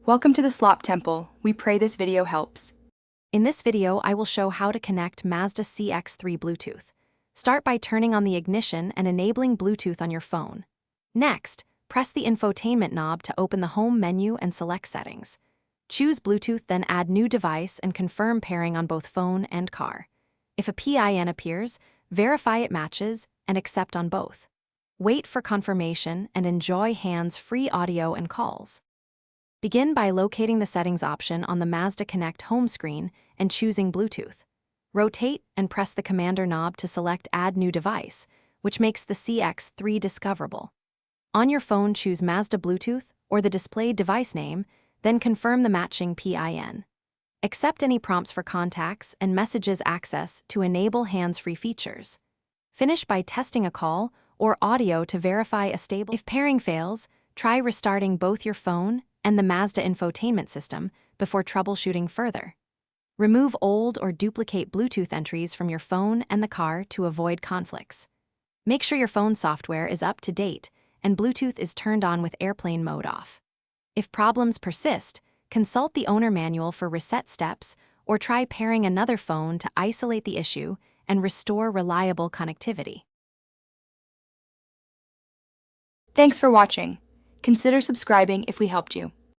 Welcome to the Slop Temple. We pray this video helps. In this video, I will show how to connect Mazda CX-3 Bluetooth. Start by turning on the ignition and enabling Bluetooth on your phone. Next, press the infotainment knob to open the home menu and select settings. Choose Bluetooth, then add new device and confirm pairing on both phone and car. If a PIN appears, verify it matches and accept on both. Wait for confirmation and enjoy hands-free audio and calls. Begin by locating the settings option on the Mazda Connect home screen and choosing Bluetooth. Rotate and press the commander knob to select Add New Device, which makes the CX-3 discoverable. On your phone, choose Mazda Bluetooth or the displayed device name, then confirm the matching PIN. Accept any prompts for contacts and messages access to enable hands-free features. Finish by testing a call or audio to verify a stable. If pairing fails, try restarting both your phone and the Mazda infotainment system before troubleshooting further. Remove old or duplicate Bluetooth entries from your phone and the car to avoid conflicts. Make sure your phone software is up to date and Bluetooth is turned on with airplane mode off. If problems persist, consult the owner manual for reset steps or try pairing another phone to isolate the issue and restore reliable connectivity. Thanks for watching. Consider subscribing if we helped you.